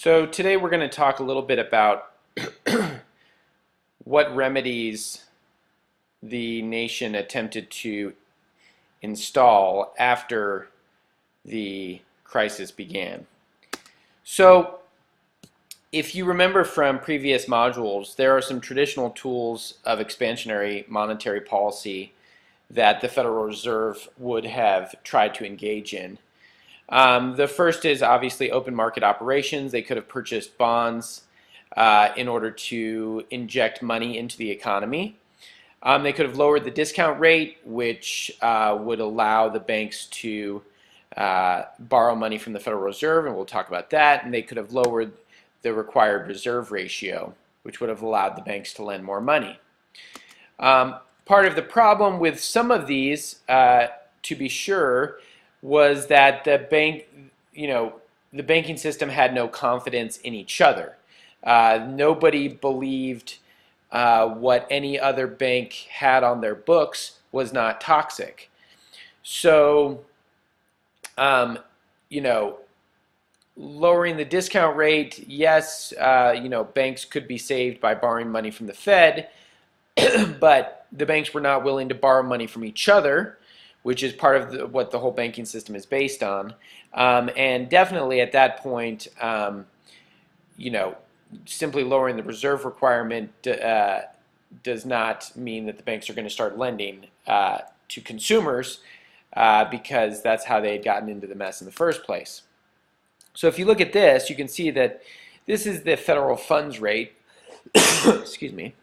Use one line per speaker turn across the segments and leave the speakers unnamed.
So today we're going to talk a little bit about what remedies the nation attempted to install after the crisis began. So if you remember from previous modules, there are some traditional tools of expansionary monetary policy that the Federal Reserve would have tried to engage in. The first is obviously open market operations. They could have purchased bonds in order to inject money into the economy. They could have lowered the discount rate, which would allow the banks to borrow money from the Federal Reserve, and we'll talk about that. And they could have lowered the required reserve ratio, which would have allowed the banks to lend more money. Part of the problem with some of these, to be sure, was that the banking system had no confidence in each other. Nobody believed what any other bank had on their books was not toxic. So, lowering the discount rate, yes, banks could be saved by borrowing money from the Fed, but the banks were not willing to borrow money from each other, which is part of what the whole banking system is based on. And definitely at that point, simply lowering the reserve requirement does not mean that the banks are going to start lending to consumers because that's how they had gotten into the mess in the first place. So if you look at this, you can see that this is the federal funds rate. Excuse me.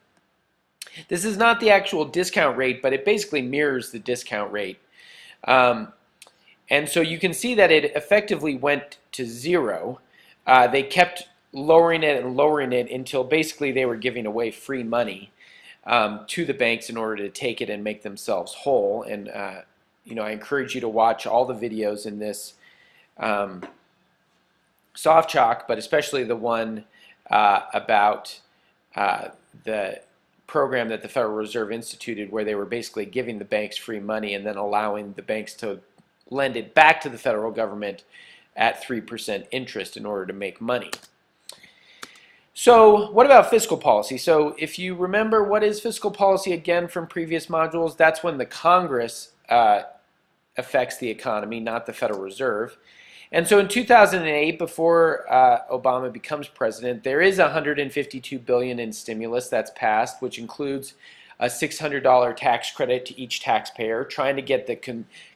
This is not the actual discount rate, but it basically mirrors the discount rate. And so you can see that it effectively went to zero. They kept lowering it and lowering it until basically they were giving away free money to the banks in order to take it and make themselves whole. And I encourage you to watch all the videos in this soft chalk, but especially the one about the program that the Federal Reserve instituted, where they were basically giving the banks free money and then allowing the banks to lend it back to the federal government at 3% interest in order to make money. So what about fiscal policy? So if you remember, what is fiscal policy again from previous modules? That's when the Congress affects the economy, not the Federal Reserve. And so in 2008, before Obama becomes president, there is $152 billion in stimulus that's passed, which includes a $600 tax credit to each taxpayer, trying to get the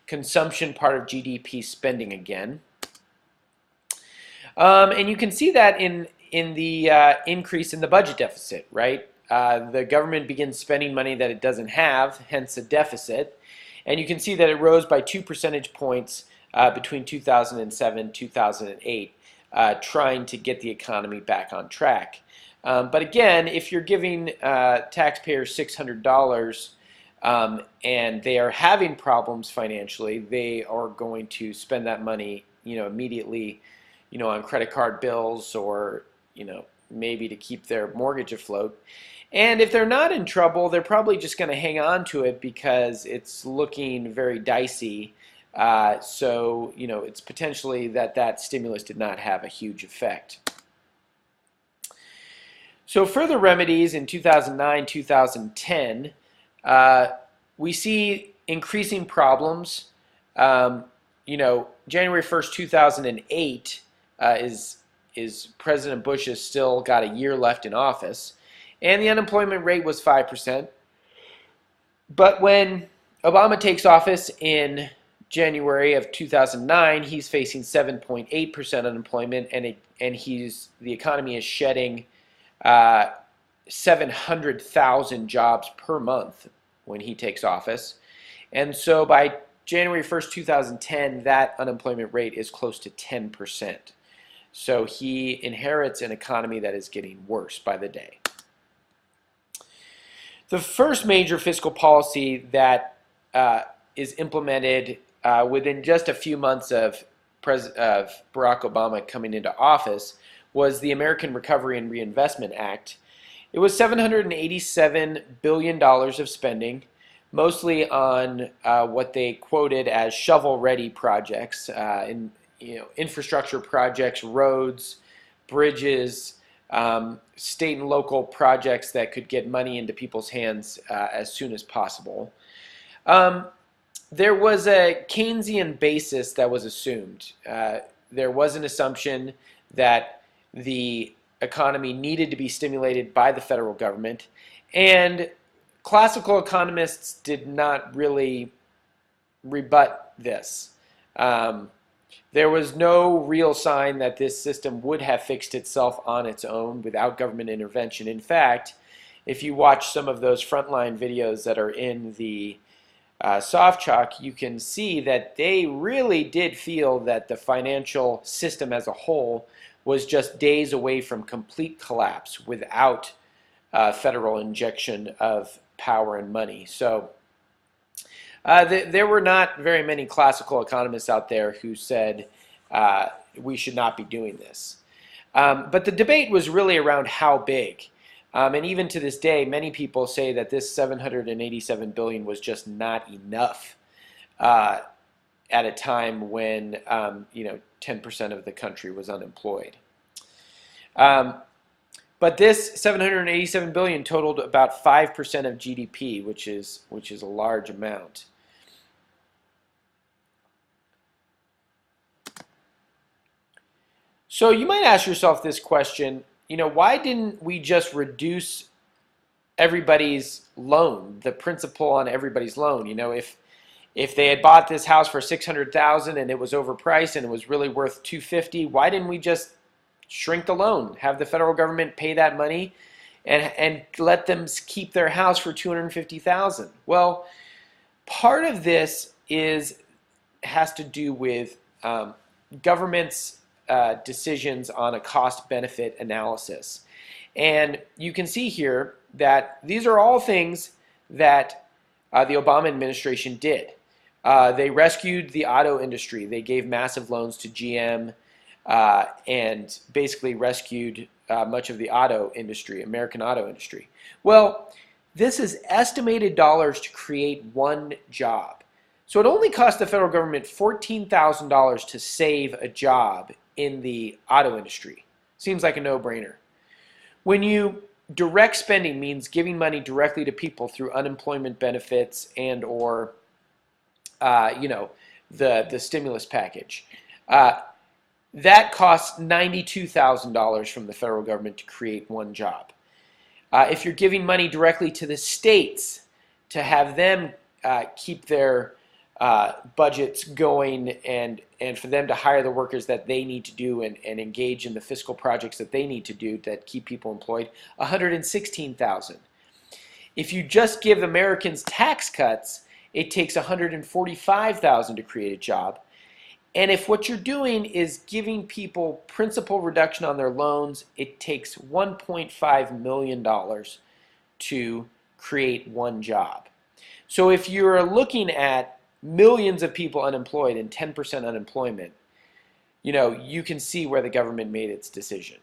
consumption part of GDP spending again. And you can see that in the increase in the budget deficit, right? The government begins spending money that it doesn't have, hence a deficit. And you can see that it rose by 2 percentage points between 2007 and 2008, trying to get the economy back on track. But again, if you're giving taxpayers $600 and they are having problems financially, they are going to spend that money, immediately, on credit card bills or, maybe to keep their mortgage afloat. And if they're not in trouble, they're probably just going to hang on to it because it's looking very dicey. So, it's potentially that stimulus did not have a huge effect. So further remedies in 2009, 2010, we see increasing problems. January 1st, 2008 is President Bush has still got a year left in office, and the unemployment rate was 5%. But when Obama takes office in January of 2009, he's facing 7.8% unemployment, and the economy is shedding 700,000 jobs per month when he takes office. And so by January 1st, 2010, that unemployment rate is close to 10%. So he inherits an economy that is getting worse by the day. The first major fiscal policy that is implemented within just a few months of Barack Obama coming into office was the American Recovery and Reinvestment Act. It was $787 billion of spending, mostly on what they quoted as shovel-ready projects, infrastructure projects, roads, bridges, state and local projects that could get money into people's hands as soon as possible. There was a Keynesian basis that was assumed. There was an assumption that the economy needed to be stimulated by the federal government, and classical economists did not really rebut this. There was no real sign that this system would have fixed itself on its own without government intervention. In fact, if you watch some of those frontline videos that are in the soft chalk, you can see that they really did feel that the financial system as a whole was just days away from complete collapse without federal injection of power and money. So there were not very many classical economists out there who said we should not be doing this. But the debate was really around how big. And even to this day, many people say that this $787 billion was just not enough at a time when 10% of the country was unemployed. But this $787 billion totaled about 5% of GDP, which is a large amount. So you might ask yourself this question, why didn't we just reduce everybody's loan, the principal on everybody's loan? If they had bought this house for $600,000 and it was overpriced and it was really worth $250,000, why didn't we just shrink the loan, have the federal government pay that money and let them keep their house for $250,000? Well, part of this has to do with government's decisions on a cost-benefit analysis. And you can see here that these are all things that the Obama administration did. They rescued the auto industry. They gave massive loans to GM and basically rescued much of the auto industry, American auto industry. Well, this is estimated dollars to create one job. So it only cost the federal government $14,000 to save a job in the auto industry. Seems like a no-brainer. When you direct spending means giving money directly to people through unemployment benefits and or the stimulus package. That costs $92,000 from the federal government to create one job. If you're giving money directly to the states to have them keep their budgets going and for them to hire the workers that they need to do and engage in the fiscal projects that they need to do that keep people employed, $116,000. If you just give Americans tax cuts, it takes $145,000 to create a job. And if what you're doing is giving people principal reduction on their loans, it takes $1.5 million to create one job. So if you're looking at millions of people unemployed and 10% unemployment, you can see where the government made its decision.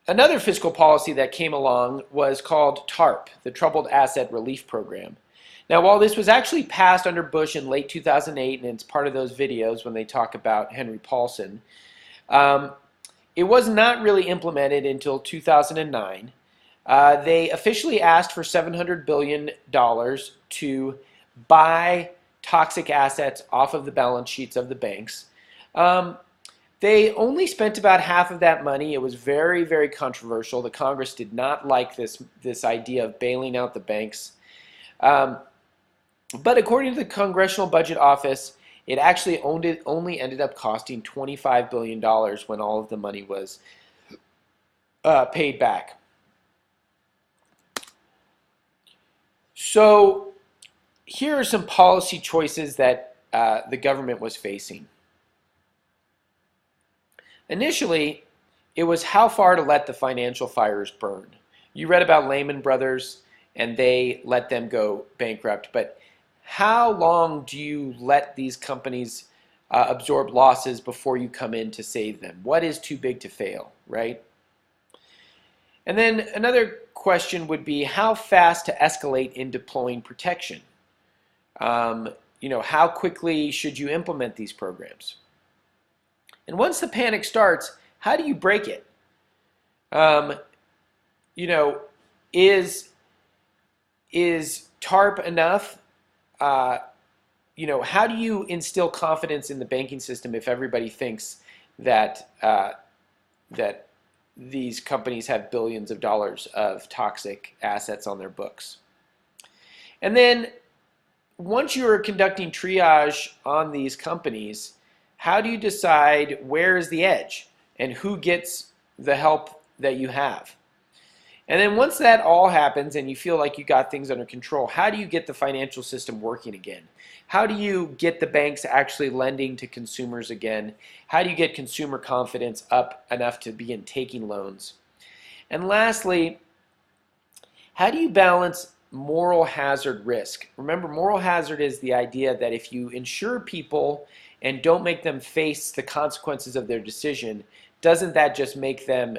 Another fiscal policy that came along was called TARP, the Troubled Asset Relief Program. Now, while this was actually passed under Bush in late 2008, and it's part of those videos when they talk about Henry Paulson, it was not really implemented until 2009. They officially asked for $700 billion to buy toxic assets off of the balance sheets of the banks. They only spent about half of that money. It was very, very controversial. The Congress did not like this idea of bailing out the banks. But according to the Congressional Budget Office, it actually only ended up costing $25 billion when all of the money was paid back. So here are some policy choices that the government was facing. Initially, it was how far to let the financial fires burn. You read about Lehman Brothers, and they let them go bankrupt. But how long do you let these companies absorb losses before you come in to save them? What is too big to fail, right? And then another question would be how fast to escalate in deploying protection. How quickly should you implement these programs? And once the panic starts, how do you break it? Um, you know, is TARP enough? How do you instill confidence in the banking system if everybody thinks that that these companies have billions of dollars of toxic assets on their books? And then once you are conducting triage on these companies, how do you decide where is the edge and who gets the help that you have? And then once that all happens and you feel like you got things under control, how do you get the financial system working again? How do you get the banks actually lending to consumers again? How do you get consumer confidence up enough to begin taking loans? And lastly, how do you balance moral hazard risk? Remember, moral hazard is the idea that if you insure people and don't make them face the consequences of their decision, doesn't that just make them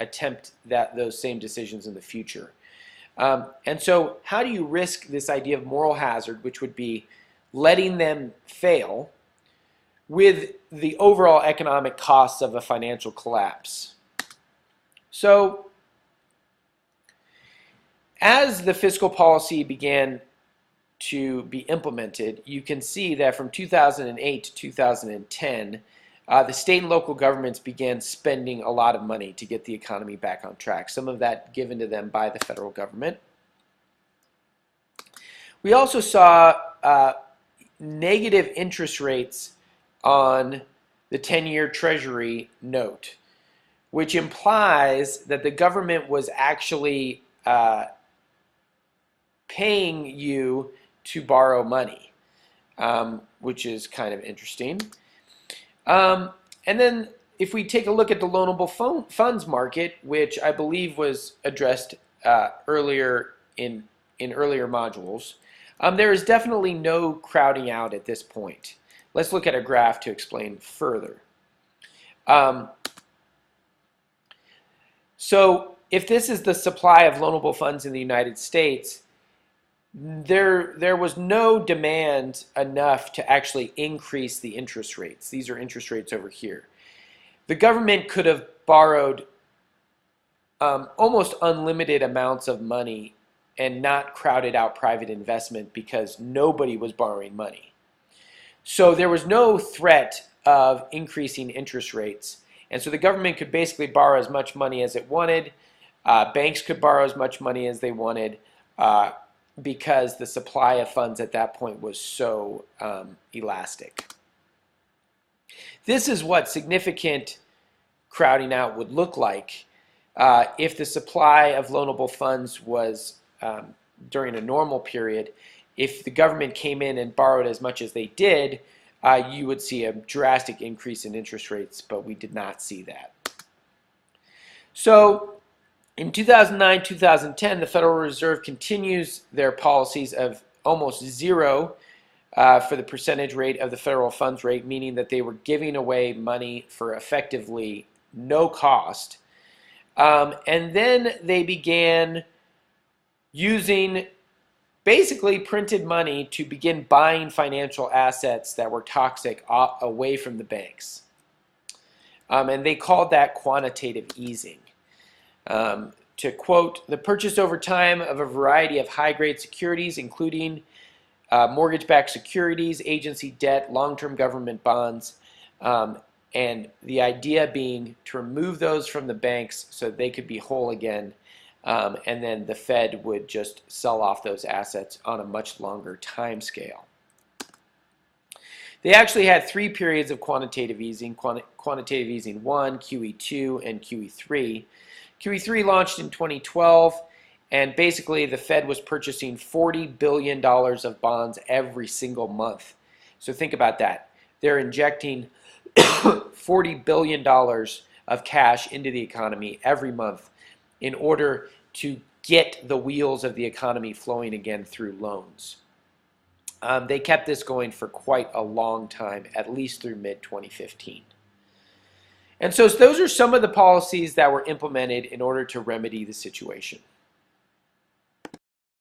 attempt those same decisions in the future? And so how do you risk this idea of moral hazard, which would be letting them fail, with the overall economic costs of a financial collapse? So as the fiscal policy began to be implemented, you can see that from 2008 to 2010, the state and local governments began spending a lot of money to get the economy back on track, some of that given to them by the federal government. We also saw negative interest rates on the 10-year Treasury note, which implies that the government was actually paying you to borrow money, which is kind of interesting. And then if we take a look at the loanable funds market, which I believe was addressed earlier in earlier modules, there is definitely no crowding out at this point. Let's look at a graph to explain further. So if this is the supply of loanable funds in the United States, there was no demand enough to actually increase the interest rates. These are interest rates over here. The government could have borrowed almost unlimited amounts of money and not crowded out private investment because nobody was borrowing money. So there was no threat of increasing interest rates. And so the government could basically borrow as much money as it wanted. Banks could borrow as much money as they wanted because the supply of funds at that point was so elastic. This is what significant crowding out would look like if the supply of loanable funds was during a normal period. If the government came in and borrowed as much as they did, you would see a drastic increase in interest rates, but we did not see that. So in 2009, 2010, the Federal Reserve continues their policies of almost zero for the percentage rate of the federal funds rate, meaning that they were giving away money for effectively no cost. And then they began using basically printed money to begin buying financial assets that were toxic away from the banks. And they called that quantitative easing. To quote, the purchase over time of a variety of high-grade securities, including mortgage-backed securities, agency debt, long-term government bonds, and the idea being to remove those from the banks so they could be whole again, and then the Fed would just sell off those assets on a much longer time scale. They actually had 3 periods of quantitative easing, quantitative easing 1, QE2, and QE3. QE3 launched in 2012, and basically the Fed was purchasing $40 billion of bonds every single month. So think about that. They're injecting $40 billion of cash into the economy every month in order to get the wheels of the economy flowing again through loans. They kept this going for quite a long time, at least through mid-2015. And so those are some of the policies that were implemented in order to remedy the situation.